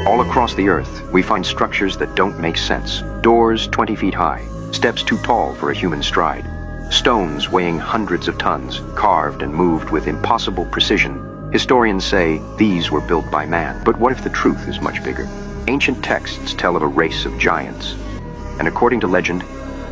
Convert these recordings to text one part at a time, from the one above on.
All across the Earth, we find structures that don't make sense. Doors 20 feet high, steps too tall for a human stride. Stones weighing hundreds of tons, carved and moved with impossible precision. Historians say these were built by man. But what if the truth is much bigger? Ancient texts tell of a race of giants. And according to legend,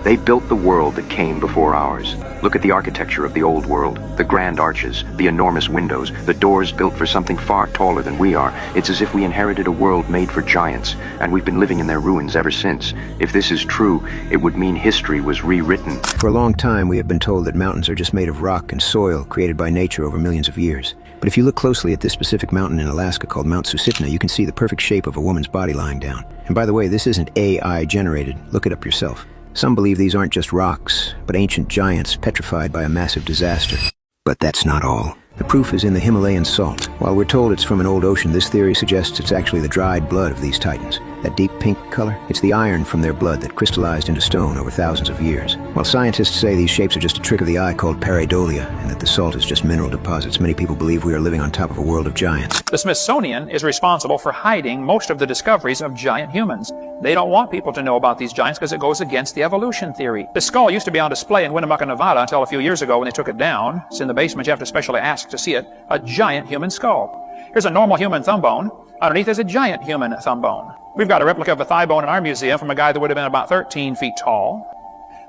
they built the world that came before ours. Look at the architecture of the old world, the grand arches, the enormous windows, the doors built for something far taller than we are. It's as if we inherited a world made for giants, and we've been living in their ruins ever since. If this is true, it would mean history was rewritten. For a long time, we have been told that mountains are just made of rock and soil created by nature over millions of years. But if you look closely at this specific mountain in Alaska called Mount Susitna, you can see the perfect shape of a woman's body lying down. And by the way, this isn't AI generated. Look it up yourself. Some believe these aren't just rocks, but ancient giants petrified by a massive disaster. But that's not all. The proof is in the Himalayan salt. While we're told it's from an old ocean, this theory suggests it's actually the dried blood of these titans. That deep pink color? It's the iron from their blood that crystallized into stone over thousands of years. While scientists say these shapes are just a trick of the eye called pareidolia, and that the salt is just mineral deposits, many people believe we are living on top of a world of giants. The Smithsonian is responsible for hiding most of the discoveries of giant humans. They don't want people to know about these giants because it goes against the evolution theory. The skull used to be on display in Winnemucca, Nevada until a few years ago when they took it down. It's in the basement. You have to specially ask to see it. A giant human skull. Here's a normal human thumb bone. Underneath is a giant human thumb bone. We've got a replica of a thigh bone in our museum from a guy that would have been about 13 feet tall.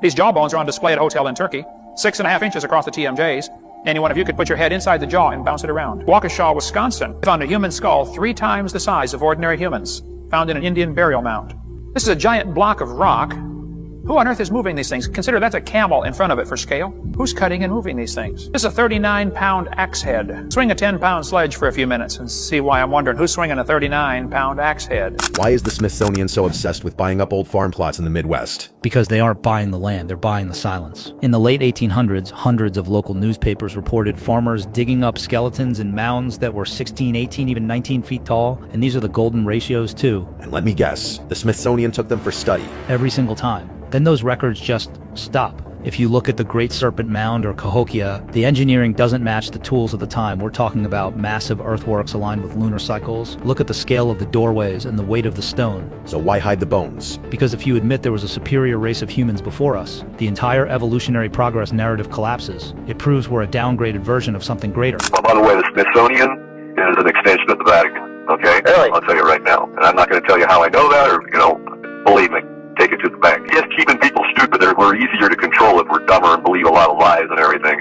These jaw bones are on display at a hotel in Turkey, 6.5 inches across the TMJs. Any one of you could put your head inside the jaw and bounce it around. Waukesha, Wisconsin, found a human skull 3 times the size of ordinary humans, found in an Indian burial mound. This is a giant block of rock. Who on earth is moving these things? Consider that's a camel in front of it for scale. Who's cutting and moving these things? This is a 39-pound axe head. Swing a 10-pound sledge for a few minutes and see why I'm wondering who's swinging a 39-pound axe head. Why is the Smithsonian so obsessed with buying up old farm plots in the Midwest? Because they aren't buying the land, they're buying the silence. In the late 1800s, hundreds of local newspapers reported farmers digging up skeletons in mounds that were 16, 18, even 19 feet tall, and these are the golden ratios too. And let me guess, the Smithsonian took them for study. Every single time. Then those records just stop. If you look at the Great Serpent Mound or Cahokia, the engineering doesn't match the tools of the time. We're talking about massive earthworks aligned with lunar cycles. Look at the scale of the doorways and the weight of the stone. So why hide the bones? Because if you admit there was a superior race of humans before us, the entire evolutionary progress narrative collapses. It proves we're a downgraded version of something greater. Well, by the way, the Smithsonian is an extension of the Vatican, okay? Really? I'll tell you right now. And I'm not going to tell you how I know that or, believe me. Take it to the bank. Yes, keeping people stupid, we're easier to control if we're dumber and believe a lot of lies and everything,